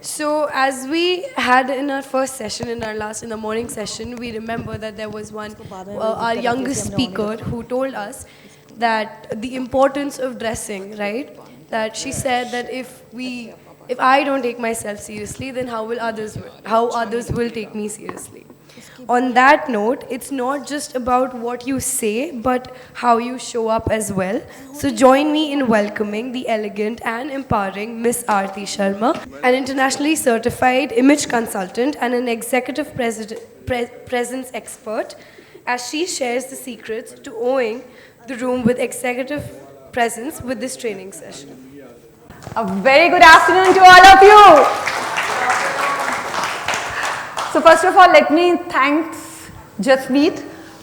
So as we had in our first session, in the morning session, we remember that there was our youngest speaker who told us that the importance of dressing, right? That she said that if I don't take myself seriously, then how others will take me seriously. On that note, it's not just about what you say, but how you show up as well. So join me in welcoming the elegant and empowering Miss Aarti Sharma, an internationally certified image consultant and an executive presence expert, as she shares the secrets to owning the room with executive presence with this training session. A very good afternoon to all of you. So first of all, let me thank Jasmeet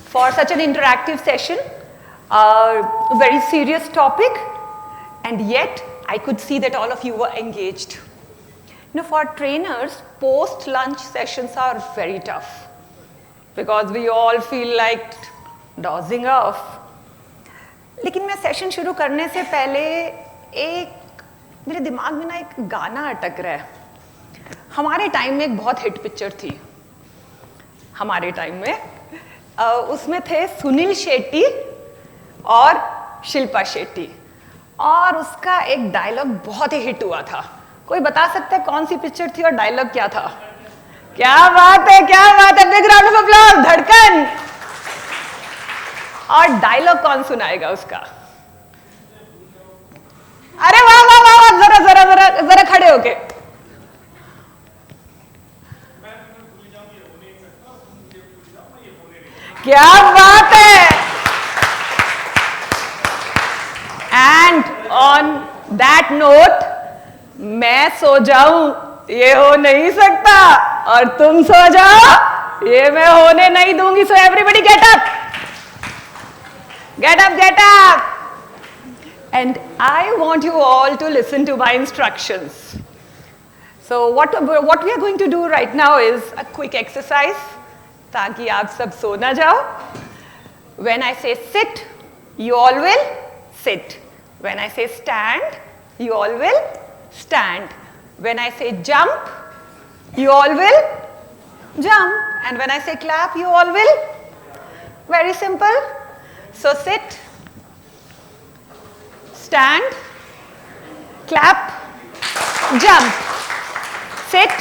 for such an interactive session, a very serious topic, and yet I could see that all of you were engaged. You know, for trainers, post-lunch sessions are very tough because we all feel like dozing off. लेकिन मैं session शुरू करने से पहले मेरे दिमाग में ना एक गाना अटक रहा है. हमारे टाइम में एक बहुत हिट पिक्चर थी. हमारे टाइम में उसमें थे सुनील शेट्टी और शिल्पा शेट्टी, और उसका एक डायलॉग बहुत ही हिट हुआ था. कोई बता सकता है कौन सी पिक्चर थी और डायलॉग क्या था? क्या बात है, क्या बात है, बिग राउंड ऑफ अप्लॉज. धड़कन. और डायलॉग कौन सुनाएगा उसका? अरे वाह वाह वाह वाह, जरा जरा जरा जरा खड़े होके. क्या बात है. एंड ऑन दैट नोट, मैं सो जाऊं ये हो नहीं सकता, और तुम सो जाओ ये मैं होने नहीं दूंगी. So everybody get up, get up, get up. And I want you all to listen to my instructions. So what we are going to do right now is a quick exercise ताकि आप सब सो ना जाओ. When I say sit, you all will sit. When I say stand, you all will stand. When I say jump, you all will jump. And when I say clap, you all will. Very simple. So sit, stand, clap, jump. Sit,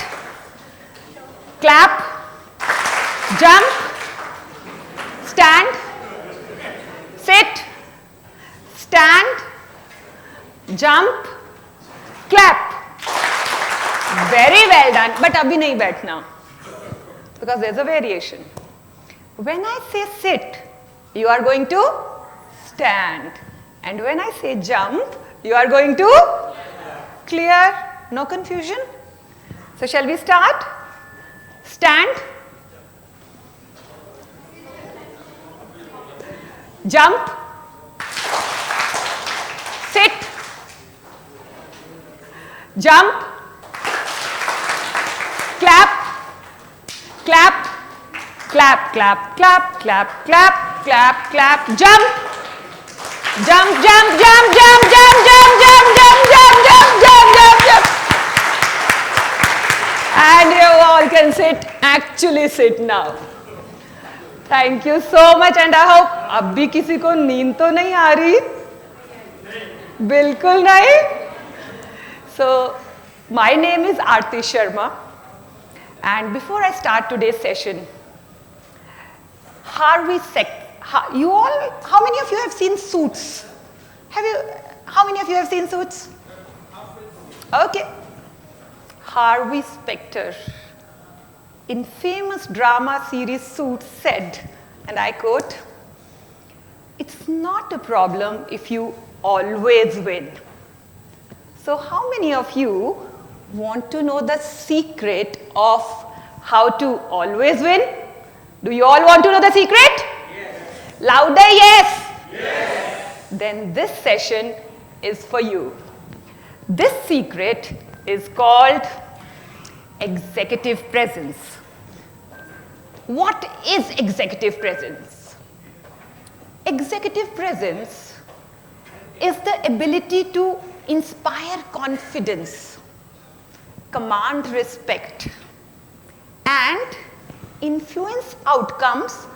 clap, jump, stand, sit, stand, jump, clap. Very well done. But abhi nahi baithna, because there's a variation. When I say sit, you are going to stand. And when I say jump, you are going to clear. No confusion? So shall we start? Stand. Jump. Sit. Jump. Clap. Clap. Clap, clap, clap, clap, clap, clap, clap, jump. Jump, jump, jump, jump, jump, jump, jump, jump, jump, jump, jump, jump, jump. And you all can sit, actually sit now. Thank you so much, and I hope अब भी किसी को नींद तो नहीं आ रही? बिल्कुल नहीं. So my name is Aarti Sharma, and before I start today's session, how many of you have seen Suits? How many of you have seen Suits? Okay. Harvey Specter, in famous drama series Suits, said, and I quote, "It's not a problem if you always win." So how many of you want to know the secret of how to always win? Do you all want to know the secret? Yes. Louder, yes. Yes. Then this session is for you. This secret is called executive presence. What is executive presence? Executive presence is the ability to inspire confidence, command respect, and influence outcomes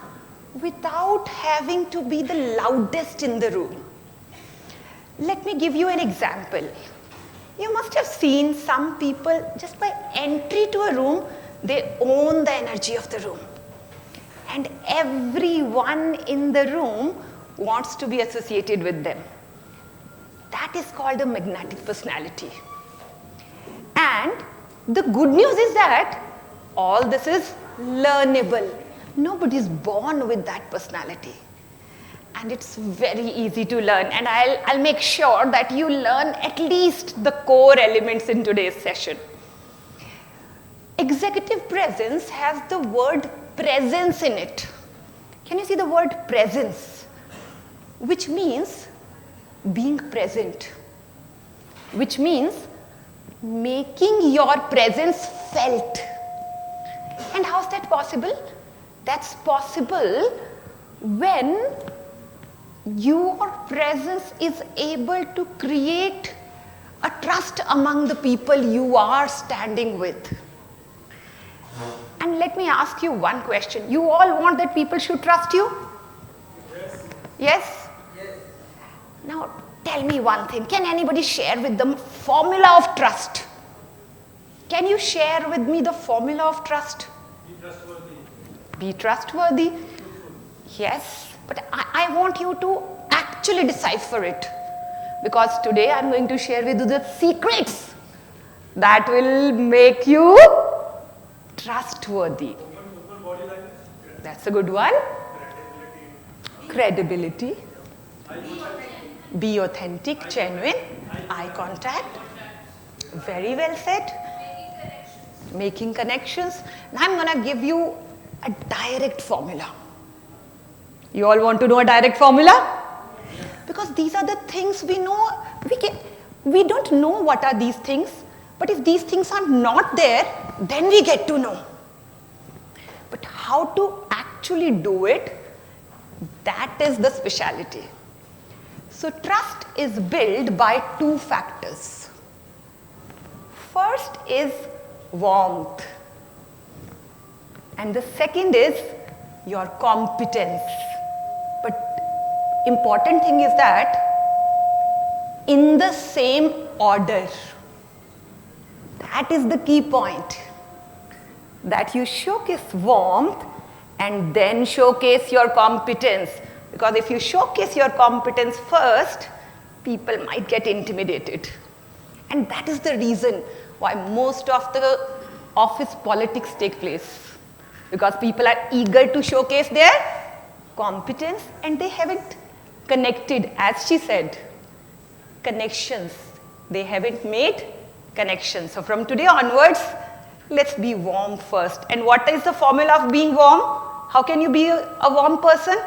without having to be the loudest in the room. Let me give you an example. You must have seen some people, just by entry to a room, they own the energy of the room. And everyone in the room wants to be associated with them. That is called a magnetic personality. And the good news is that all this is learnable. Nobody is born with that personality. And it's very easy to learn. And I'll make sure that you learn at least the core elements in today's session. Executive presence has the word presence in it. Can you see the word presence? Which means being present. Which means making your presence felt. And how's that possible? That's possible when your presence is able to create a trust among the people you are standing with. And let me ask you one question. You all want that people should trust you? Yes. Yes? Yes. Now tell me one thing. Can anybody share with them formula of trust? Can you share with me the formula of trust? Be trustworthy. Be trustworthy. Yes. But I want you to actually decipher it, because today I'm going to share with you the secrets that will make you trustworthy. Open body language. That's a good one. Credibility. Be authentic, genuine. Eye contact. Very well said. Making connections. Now I'm going to give you a direct formula. You all want to know a direct formula? Because these are the things we know. We don't know what are these things, but if these things are not there, then we get to know. But how to actually do it, that is the speciality. So trust is built by two factors. First is warmth, and the second is your competence. But important thing is that in the same order. That is the key point. That you showcase warmth and then showcase your competence. Because if you showcase your competence first, people might get intimidated. And that is the reason why most of the office politics take place. Because people are eager to showcase their competence and they haven't connected, as she said, connections. They haven't made connections. So from today onwards, let's be warm first. And what is the formula of being warm? How can you be a warm person?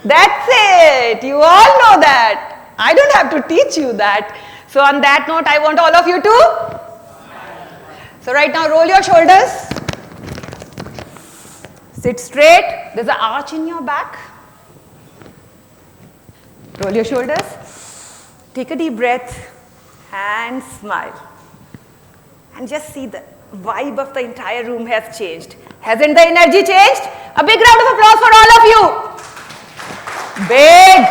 That's it. You all know that. I don't have to teach you that. So on that note, I want all of you to. So right now, roll your shoulders. Sit straight. There's an arch in your back. Roll your shoulders. Take a deep breath and smile. And just see the vibe of the entire room has changed. Hasn't the energy changed? A big round of applause for all of you. Big.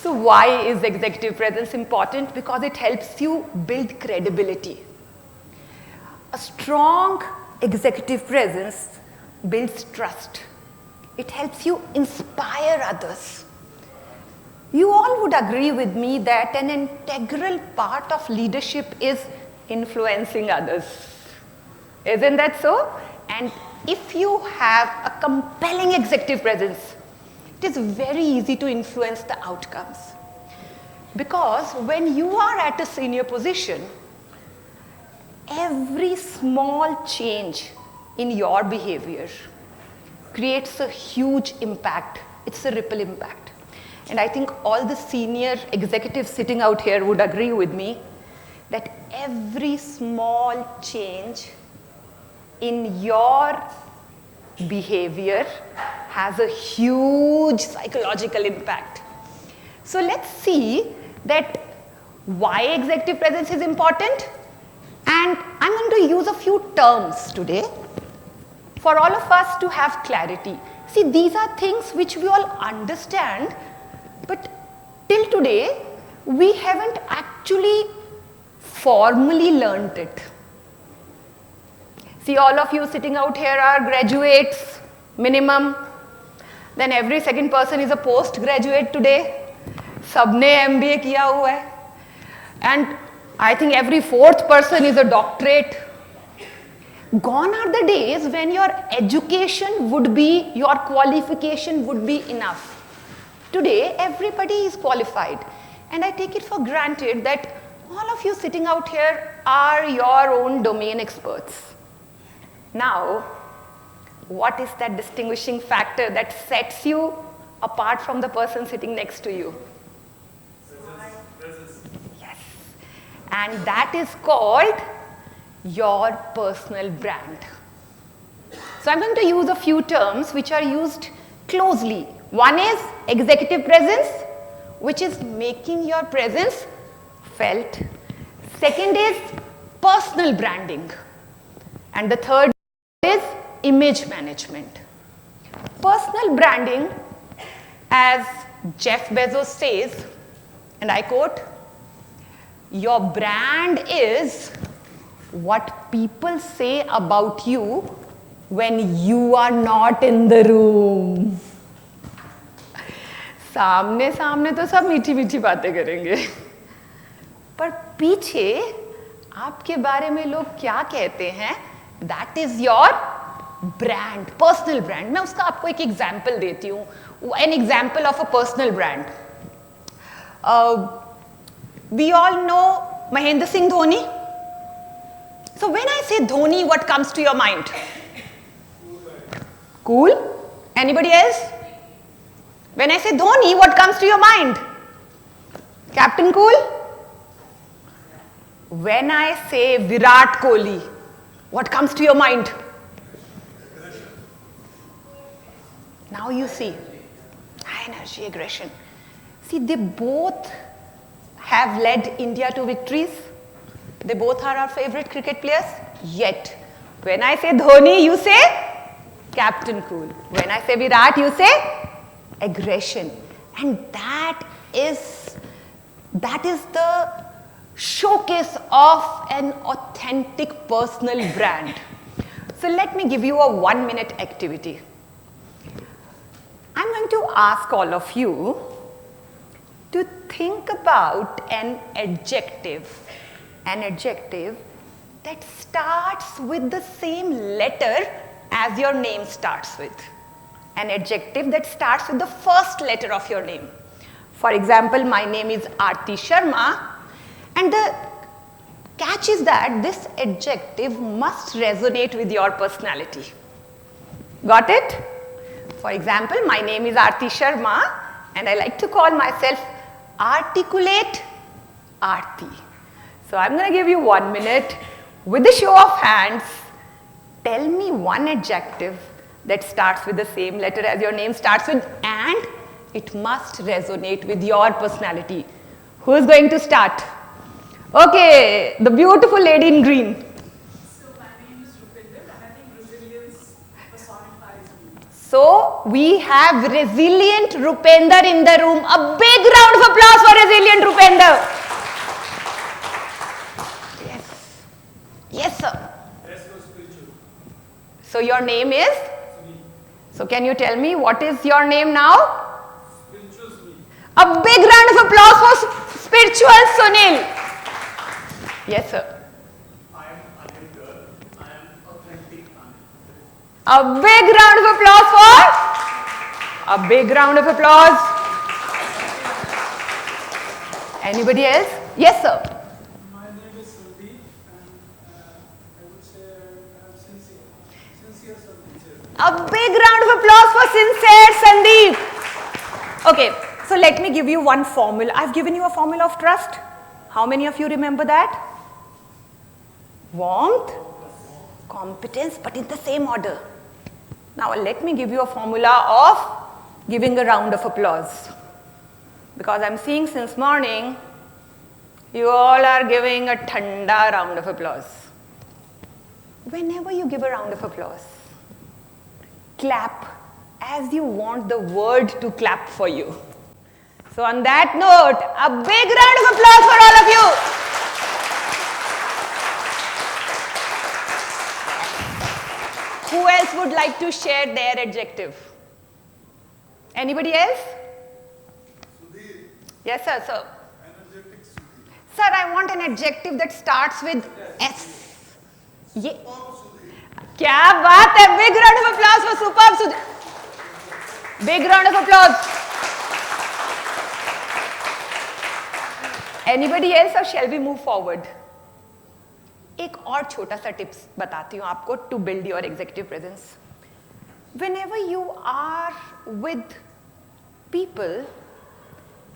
So why is executive presence important? Because it helps you build credibility. A strong executive presence builds trust. It helps you inspire others. You all would agree with me that an integral part of leadership is influencing others. Isn't that so? And if you have a compelling executive presence, it is very easy to influence the outcomes. Because when you are at a senior position, every small change in your behavior creates a huge impact. It's a ripple impact. And I think all the senior executives sitting out here would agree with me that every small change in your behavior has a huge psychological impact. So let's see that why executive presence is important, and I'm going to use a few terms today for all of us to have clarity. See, these are things which we all understand, but till today, we haven't actually formally learnt it. See, all of you sitting out here are graduates, minimum. Then every second person is a postgraduate today. Sabne MBA kiya hua hai. And I think every fourth person is a doctorate. Gone are the days when your education would be, your qualification would be enough. Today, everybody is qualified. And I take it for granted that all of you sitting out here are your own domain experts. Now, what is that distinguishing factor that sets you apart from the person sitting next to you? Presence. Yes. And that is called your personal brand. So I'm going to use a few terms which are used closely. One is executive presence, which is making your presence felt. Second is personal branding. And the third is image management. Personal branding, as Jeff Bezos says, and I quote, your brand is what people say about you when you are not in the room. सामने सामने तो सब मीठी मीठी बातें करेंगे, पर पीछे आपके बारे में लोग क्या कहते हैं, that is your brand, personal brand. मैं उसका आपको एक example देती हूँ, an example of a personal brand. We all know Mahendra Singh Dhoni. So when I say Dhoni, what comes to your mind? Cool. Anybody else? When I say Dhoni, what comes to your mind? Captain Cool? When I say Virat Kohli, what comes to your mind? Now you see, high energy, aggression. See, they both have led India to victories. They both are our favorite cricket players. Yet, when I say Dhoni, you say Captain Cool. When I say Virat, you say aggression. And that is the showcase of an authentic personal brand. So let me give you a 1-minute activity. I'm going to ask all of you to think about an adjective that starts with the same letter as your name starts with. An adjective that starts with the first letter of your name. For example, my name is Aarti Sharma, and the catch is that this adjective must resonate with your personality. Got it? For example, my name is Aarti Sharma, and I like to call myself Articulate Aarti. So I'm going to give you 1 minute. With a show of hands, tell me one adjective that starts with the same letter as your name starts with, and it must resonate with your personality. Who is going to start? Okay, the beautiful lady in green. So my name is Rupinder, and I think resilience personifies me. So we have resilient Rupinder in the room. A big round of applause for resilient Rupinder. Yes. Yes, sir. Let's go spiritual. So your name is? Sunil. So can you tell me what is your name now? Spiritual Sunil. A big round of applause for spiritual Sunil. Yes, sir. I am Anil. I am authentic Anil. A big round of applause for? A big round of applause. Anybody else? Yes, sir. My name is Sandeep, and I would say I'm sincere. Sincere, sincere. A big round of applause for sincere Sandeep. Okay, so let me give you one formula. I've given you a formula of trust. How many of you remember that? Warmth, competence, but in the same order. Now let me give you a formula of giving a round of applause. Because I'm seeing since morning, You all are giving a thanda round of applause. Whenever you give a round of applause, clap as you want the world to clap for you. So on that note, a big round of applause for all of you. Who else would like to share their adjective? Anybody else? Sudhir. Yes, sir. So, Energetic Sudhir. sir, I want an adjective that starts with S. ये क्या बात है? Big round of applause for superb Sudhir. Big round of applause. Anybody else or shall we move forward? एक और छोटा सा tips बताती हूँ आपको to build your executive presence. Whenever you are with people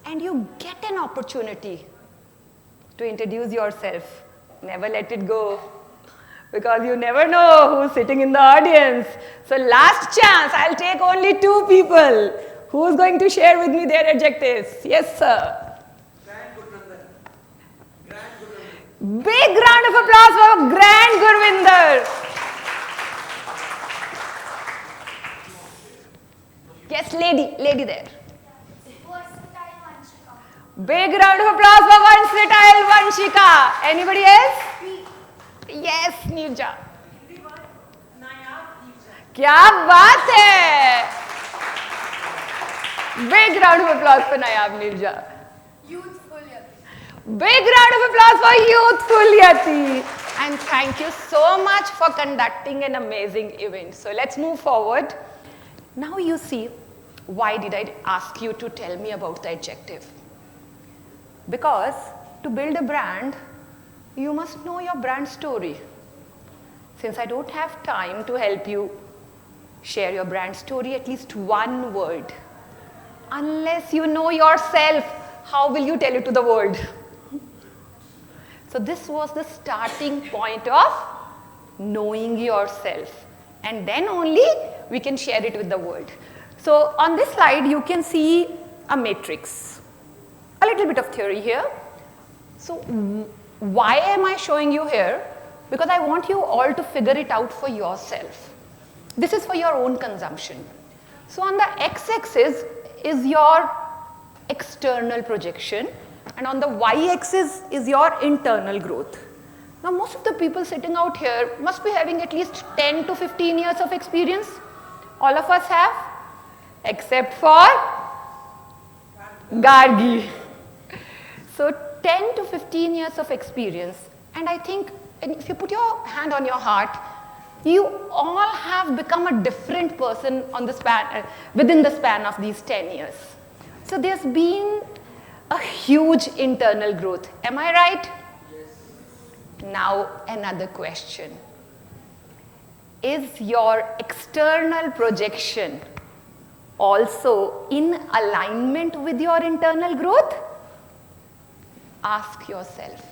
and you get an opportunity to introduce yourself, never let it go. Because you never know who's sitting in the audience. So last chance, I'll take only 2 people. Who's going to share with me their adjectives? Yes, sir. Big round of applause for Grand Gurvinder. Yes, lady there. Big round of applause for versatile Vanshika. Anybody else? Yes, Nirja. क्या बात है? Big round of applause for Nayab Nirja. Youthful Yati. Big round of applause for Youthful Yati. And thank you so much for conducting an amazing event. So let's move forward. Now you see, why did I ask you to tell me about the adjective? Because to build a brand, you must know your brand story. Since I don't have time to help you share your brand story, at least one word. Unless you know yourself, how will you tell it to the world? So this was the starting point of knowing yourself. And then only we can share it with the world. So on this slide, you can see a matrix. A little bit of theory here. So why am I showing you here? Because I want you all to figure it out for yourself. This is for your own consumption. So on the x-axis is your external projection, and on the y-axis is your internal growth. Now most of the people sitting out here must be having at least 10 to 15 years of experience. All of us have, except for Gargi. So 10 to 15 years of experience, and I think if you put your hand on your heart, you all have become a different person on the span, within the span of these 10 years. So there's been a huge internal growth. Am I right? Yes. Now another question. Is your external projection also in alignment with your internal growth? Ask yourself.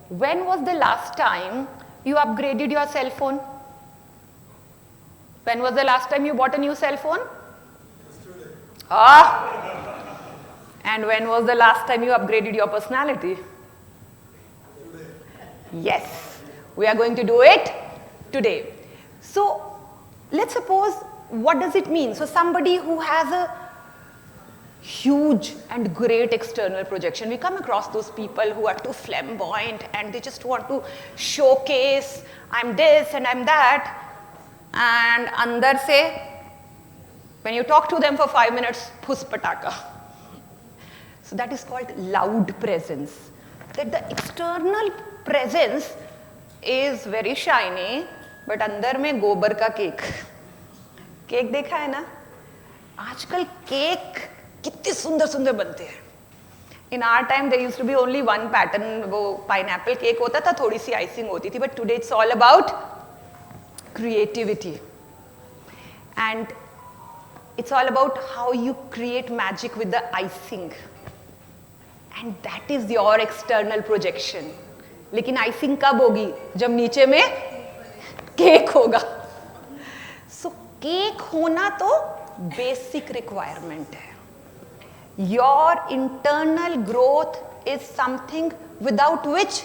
When was the last time you upgraded your cell phone? When was the last time you bought a new cell phone? Yesterday. Ah! And when was the last time you upgraded your personality? Today. Yes, we are going to do it today. So let's suppose, what does it mean? So somebody who has a huge and great external projection. We come across those people who are too flamboyant and they just want to showcase, I'm this and I'm that. And andar se, when you talk to them for 5 minutes, phus pataka. So that is called loud presence. That the external presence is very shiny, but अंदर में गोबर का cake. Cake देखा है ना? आजकल cake कितने सुंदर सुंदर बनते हैं. In our time there used to be only one pattern, वो pineapple cake होता था, थोड़ी सी icing होती थी, but today it's all about creativity. And it's all about how you create magic with the icing. And that is your external projection. लेकिन icing कब होगी? जब नीचे में केक होगा. So केक होना तो basic requirement है. Your internal growth is something without which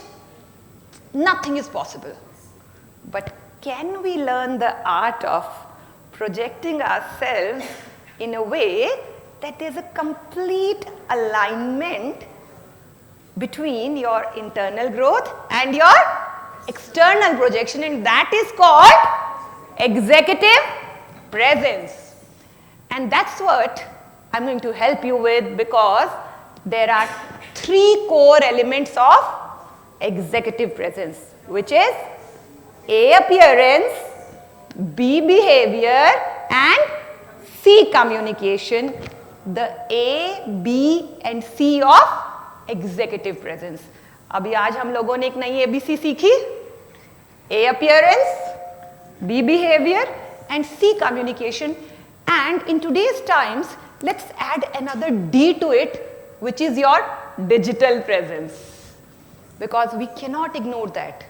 nothing is possible. But can we learn the art of projecting ourselves in a way that there's a complete alignment between your internal growth and your external projection, and that is called executive presence. And that's what I'm going to help you with, because there are 3 core elements of executive presence, which is A, appearance, B, behavior, and C, communication. The A, B and C of executive presence. अभी आज हम लोगों ने एक नई ABC सीखी, A, appearance, B, behavior and C, communication. And in today's times, let's add another D to it, which is your digital presence. Because we cannot ignore that.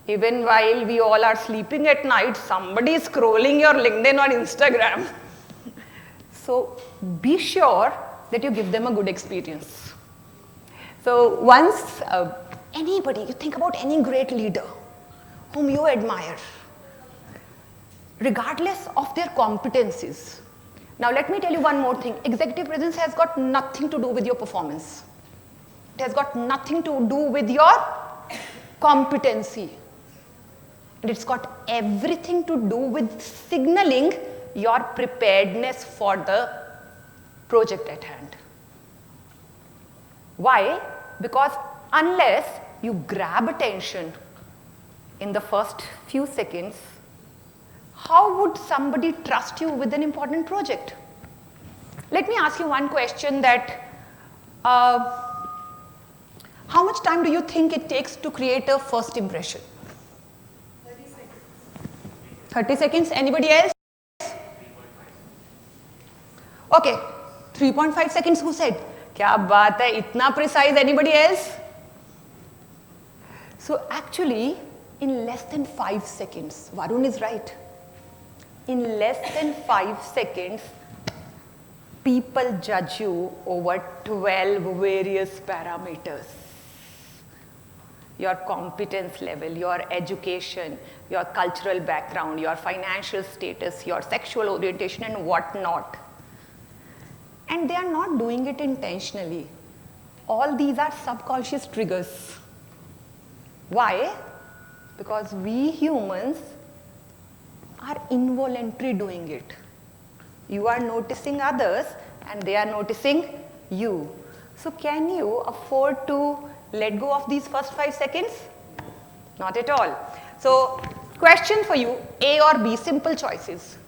Even while we all are sleeping at night, somebody is scrolling your LinkedIn or Instagram. So be sure that you give them a good experience. So once anybody, you think about any great leader whom you admire, regardless of their competencies. Now let me tell you one more thing. Executive presence has got nothing to do with your performance. It has got nothing to do with your competency. And it's got everything to do with signaling your preparedness for the project at hand. Why? Because unless you grab attention in the first few seconds, how would somebody trust you with an important project? Let me ask you one question that, how much time do you think it takes to create a first impression? 30 seconds. 30 seconds, anybody else? Okay, 3.5 seconds, who said? क्या बात है, इतना precise, anybody else? So actually, in less than 5 seconds, Varun is right. In less than 5 seconds, people judge you over 12 various parameters. Your competence level, your education, your cultural background, your financial status, your sexual orientation and whatnot. And they are not doing it intentionally. All these are subconscious triggers. Why? Because we humans are involuntary doing it. You are noticing others and they are noticing you. So can you afford to let go of these first 5 seconds? Not at all. So question for you, A or B, simple choices.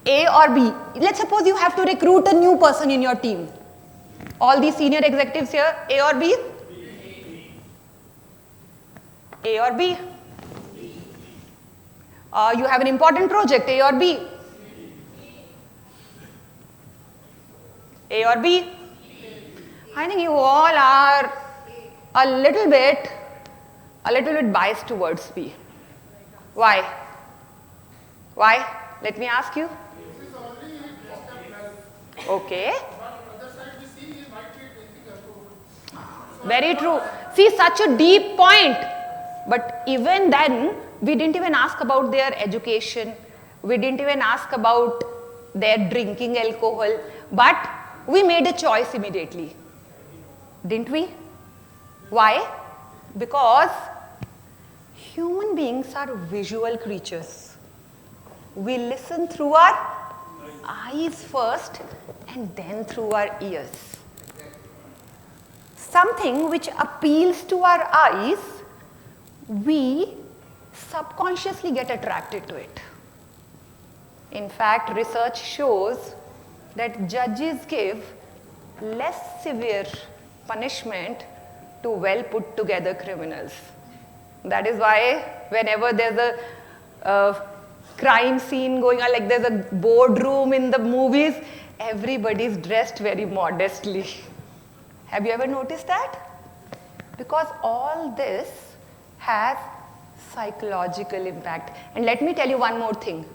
A or B. Let's suppose you have to recruit a new person in your team. All these senior executives here, A or B? A or B? You have an important project, A or B? A or B? I think you all are a little bit biased towards B. Why? Why? Let me ask you. Okay. Very true. See, such a deep point. But even then, we didn't even ask about their education. We didn't even ask about their drinking alcohol. But we made a choice immediately. Didn't we? Why? Because human beings are visual creatures. We listen through our eyes first and then through our ears. Something which appeals to our eyes, we subconsciously get attracted to it. In fact, research shows that judges give less severe punishment to well put together criminals. That is why whenever there's a crime scene going on, like there's a boardroom in the movies, everybody's dressed very modestly. Have you ever noticed that? Because all this has psychological impact. And let me tell you one more thing.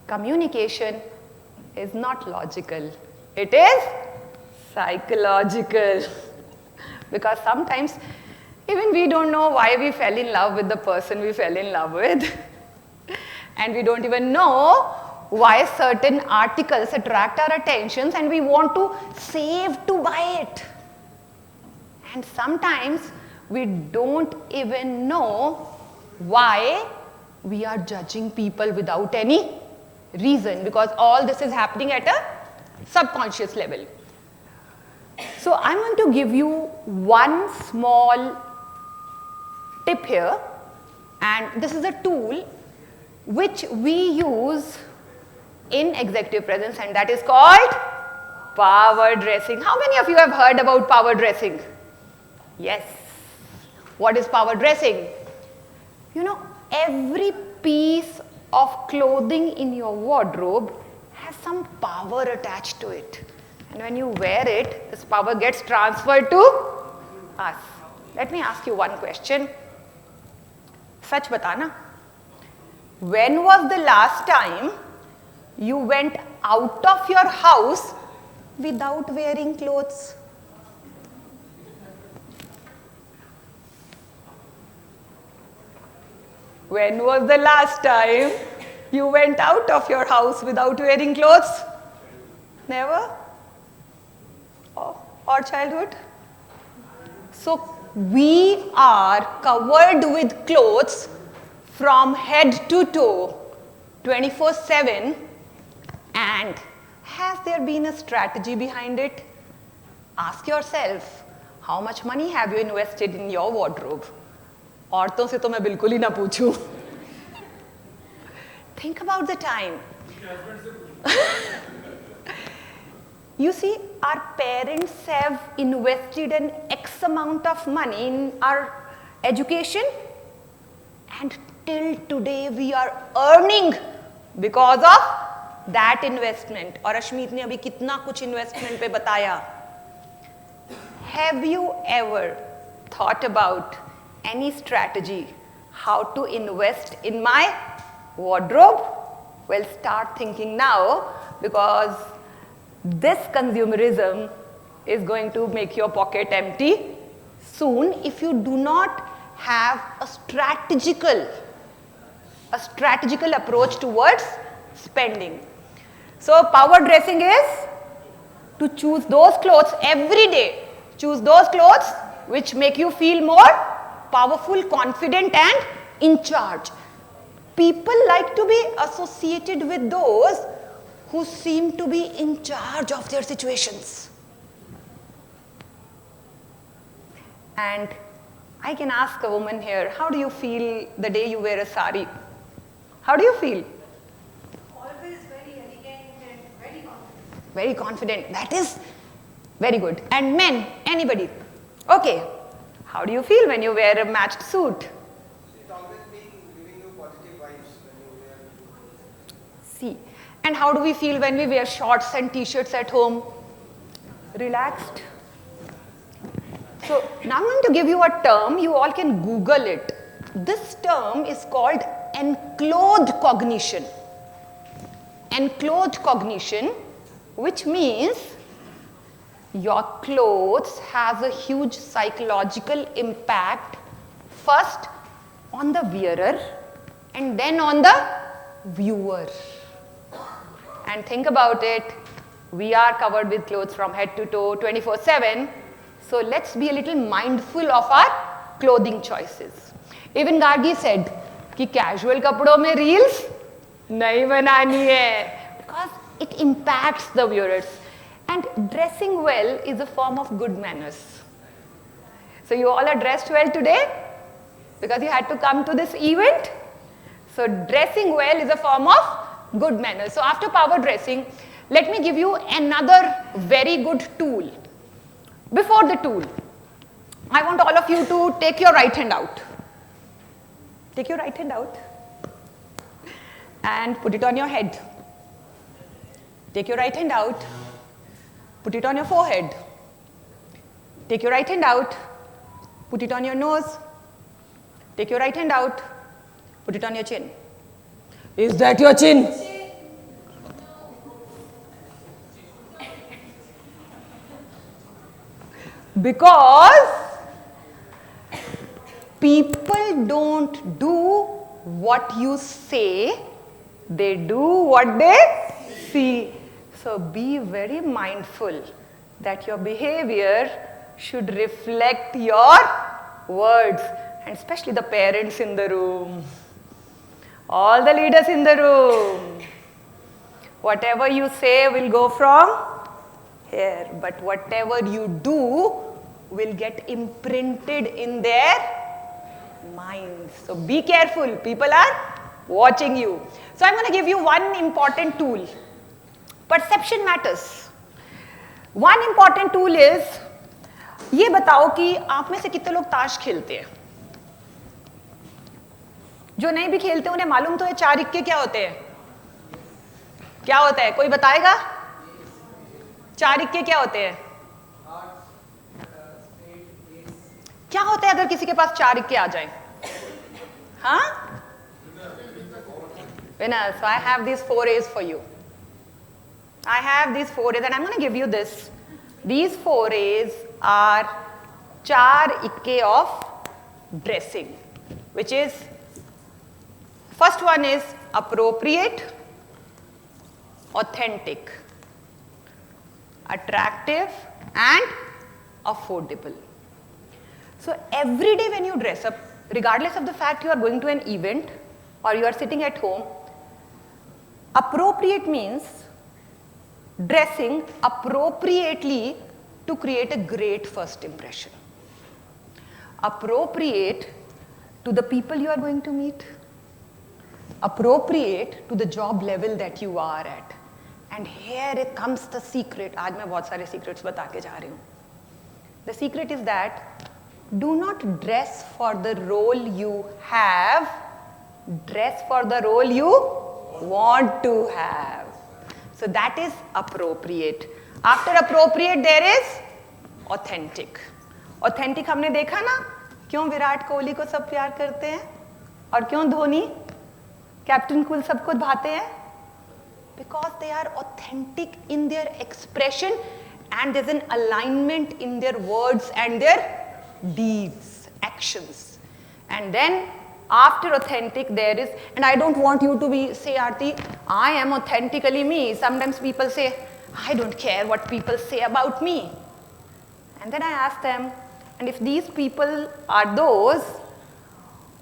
Communication is not logical. It is psychological. Because sometimes even we don't know why we fell in love with the person we fell in love with. And we don't even know why certain articles attract our attentions and we want to save to buy it. And sometimes we don't even know why we are judging people without any reason, because all this is happening at a subconscious level. So I'm going to give you one small tip here, and this is a tool which we use in executive presence, and that is called power dressing. How many of you have heard about power dressing? Yes. What is power dressing? You know, every piece of clothing in your wardrobe has some power attached to it. And when you wear it, this power gets transferred to us. Let me ask you one question. Sach batana. When was the last time you went out of your house without wearing clothes? When was the last time you went out of your house without wearing clothes? Never? Or childhood? So we are covered with clothes from head to toe 24/7, and has there been a strategy behind it? Ask yourself, how much money have you invested in your wardrobe? औरतों से तो मैं बिल्कुल ही ना पूछूं. Think about the time. You see, our parents have invested an X amount of money in our education, and till today we are earning because of that investment. और अश्मीत ने अभी कितना कुछ investment पे बताया. Have you ever thought about any strategy how to invest in my wardrobe? Well, start thinking now, because this consumerism is going to make your pocket empty soon if you do not have a strategical approach towards spending. So power dressing is to choose those clothes every day. Choose those clothes which make you feel more powerful, confident and in charge. People like to be associated with those who seem to be in charge of their situations. And I can ask a woman here, how do you feel the day you wear a sari? How do you feel? Always very elegant and very confident. Very confident. That is very good. And men, anybody? Okay. How do you feel when you wear a matched suit? It always giving you positive vibes when you wear. See. And how do we feel when we wear shorts and t-shirts at home? Relaxed. So now I'm going to give you a term. You all can Google it. This term is called enclothed cognition. Enclothed cognition, which means your clothes has a huge psychological impact, first on the wearer and then on the viewer. And think about it, we are covered with clothes from head to toe 24/7. So let's be a little mindful of our clothing choices. Even Gargi said कि casual कपड़ों में reels नहीं बनानी है, because it impacts the viewers. And dressing well is a form of good manners. So you all are dressed well today because you had to come to this event. So dressing well is a form of good manners. So after power dressing, let me give you another very good tool. Before the tool, I want all of you to take your right hand out. Take your right hand out and put it on your head. Take your right hand out, put it on your forehead. Take your right hand out, put it on your nose. Take your right hand out, put it on your chin. Is that your chin? Because people don't do what you say, they do what they see. So be very mindful that your behavior should reflect your words, and especially the parents in the room, all the leaders in the room. Whatever you say will go from here, but whatever you do will get imprinted in their minds. So be careful, people are watching you. So I'm going to give you one important tool. Perception matters. One important tool is, ये बताओ कि आप में से कितने लोग ताश खेलते हैं? जो नहीं भी खेलते उन्हें मालूम तो है 4 इक्के क्या होते हैं? क्या होता है? कोई बताएगा? 4 इक्के क्या होते हैं? क्या होता है अगर किसी के पास 4 इक्के आ जाए? हाँ? Winner. So I have these 4 A's for you. I have these 4 A's and I'm going to give you this. These 4 A's are 4 ikke of dressing, which is, first one is appropriate, authentic, attractive and affordable. So every day when you dress up, regardless of the fact you are going to an event or you are sitting at home, appropriate means dressing appropriately to create a great first impression. Appropriate to the people you are going to meet. Appropriate to the job level that you are at. And here it comes the secret. आज मैं बहुत सारे secrets बता के जा रही हूँ. The secret is that do not dress for the role you have, dress for the role you want to have. So that is appropriate. After appropriate there is authentic. Authentic हमने देखा ना, क्यों विराट कोहली को सब प्यार करते हैं और क्यों धोनी, कैप्टन कूल सबको भाते हैं? Because they are authentic in their expression and there's an alignment in their words and their deeds, actions. And then after authentic there is, and I don't want you to say, Aarti, I am authentically me. Sometimes people say, I don't care what people say about me. And then I ask them, and if these people are those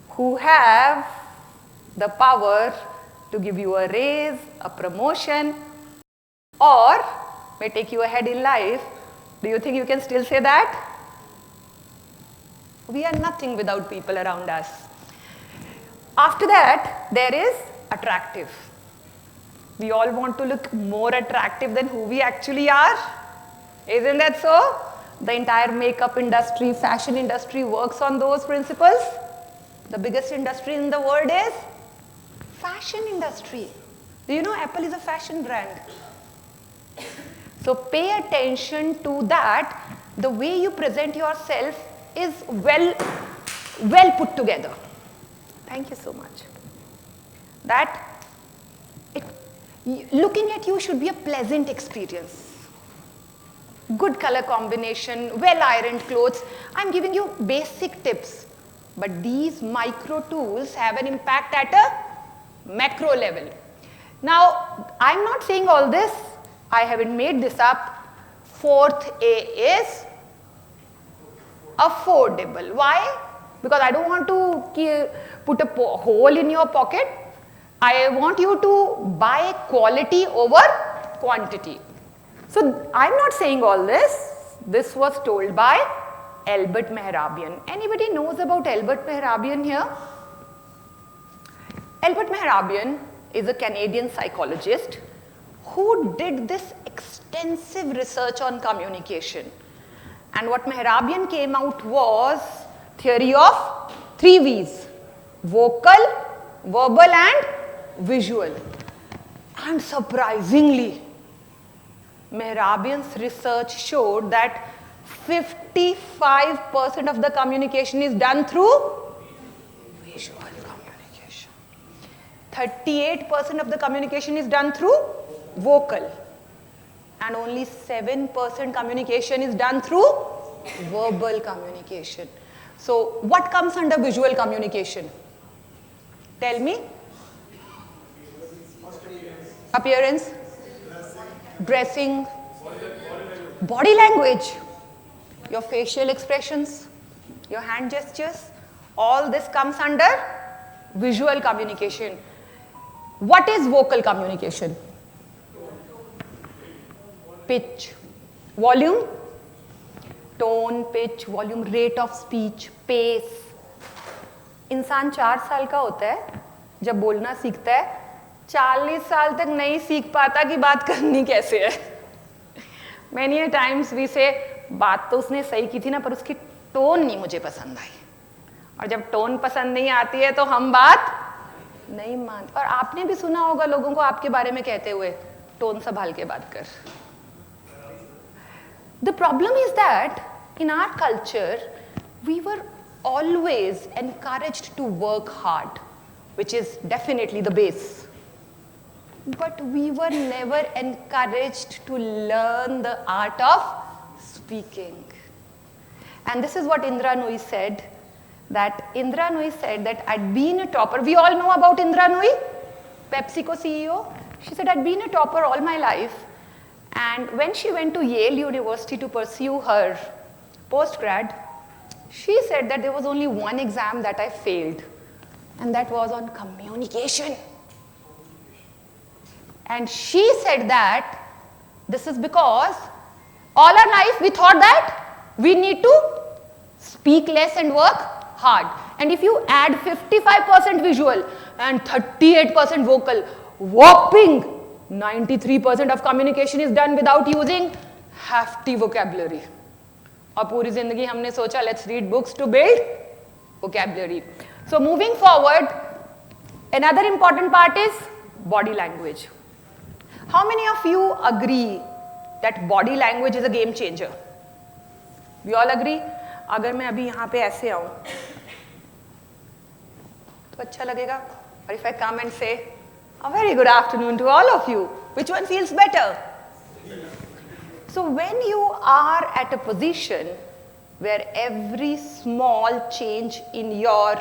who have the power to give you a raise, a promotion, or may take you ahead in life, do you think you can still say that? We are nothing without people around us. After that, there is attractive. We all want to look more attractive than who we actually are. Isn't that so? The entire makeup industry, fashion industry works on those principles. The biggest industry in the world is fashion industry. Do you know Apple is a fashion brand? So pay attention to that. The way you present yourself is well put together. Thank you so much. Looking at you should be a pleasant experience. Good color combination, well ironed clothes. I'm giving you basic tips. But these micro tools have an impact at a macro level. Now, I'm not saying all this. I haven't made this up. 4th A is affordable. Why? Because I don't want to put a hole in your pocket. I want you to buy quality over quantity. So I'm not saying all this. This was told by Albert Mehrabian. Anybody knows about Albert Mehrabian here? Albert Mehrabian is a Canadian psychologist who did this extensive research on communication. And what Mehrabian came out was theory of 3 V's: vocal, verbal and visual. And surprisingly, Mehrabian's research showed that 55% of the communication is done through visual communication. 38% of the communication is done through vocal. And only 7% communication is done through verbal communication. So what comes under visual communication? Tell me. Appearance, dressing, body language, your facial expressions, your hand gestures, all this comes under visual communication. What is vocal communication? Pitch, volume, tone, pitch, volume, rate of speech, pace. इंसान 4 साल का होता है जब बोलना सीखता है, 40 साल तक नहीं सीख पाता कि बात करनी कैसे है. Many a times we say बात तो उसने सही की थी ना, पर उसकी टोन नहीं मुझे पसंद आई. और जब टोन पसंद नहीं आती है तो हम बात नहीं मानते. और आपने भी सुना होगा लोगों को आपके बारे में कहते हुए, टोन संभाल के बात कर. The problem is that in our culture we were always encouraged to work hard, which is definitely the base. But we were never encouraged to learn the art of speaking. And this is what Indra Nooyi said, that Indra Nooyi said that I'd been a topper. We all know about Indra Nooyi, PepsiCo CEO. She said, I'd been a topper all my life. And when she went to Yale University to pursue her postgrad, she said that there was only one exam that I failed, and that was on communication. And she said that this is because all our life we thought that we need to speak less and work hard. And if you add 55% visual and 38% vocal, whopping 93% of communication is done without using hefty vocabulary. और पूरी जिंदगी हमने सोचा let's read books to build vocabulary. So moving forward, another important part is body language. How many of you agree that body language is a game changer? We all agree? अगर मैं अभी यहाँ पे ऐसे आऊँ तो अच्छा लगेगा? Or if I come and say, a very good afternoon to all of you, which one feels better? So when you are at a position where every small change in your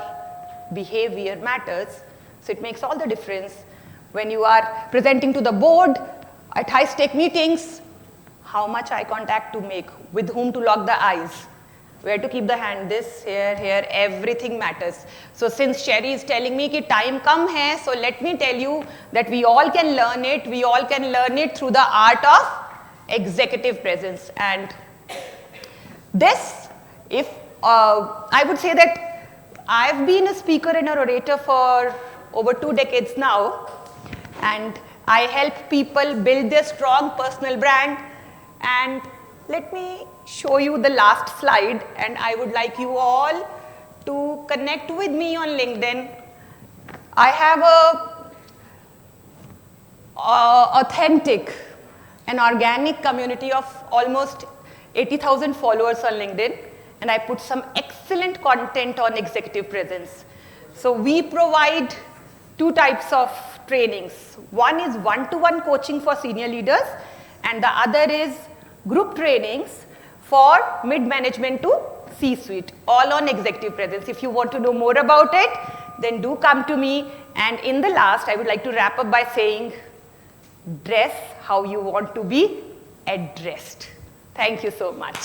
behavior matters, so it makes all the difference. When you are presenting to the board at high-stake meetings, how much eye contact to make, with whom to lock the eyes, where to keep the hand, this, here, everything matters. So since Sherry is telling me that time come hai, so let me tell you that we all can learn it. We all can learn it through the art of executive presence. And this, if I would say that I've been a speaker and an orator for over 2 decades now, and I help people build their strong personal brand. And let me show you the last slide, and I would like you all to connect with me on LinkedIn. I have a authentic and organic community of almost 80,000 followers on LinkedIn, and I put some excellent content on executive presence. So we provide 2 types of trainings. One is one-to-one coaching for senior leaders, and the other is group trainings for mid-management to C-suite, all on executive presence. If you want to know more about it, then do come to me. And in the last, I would like to wrap up by saying, dress how you want to be addressed. Thank you so much.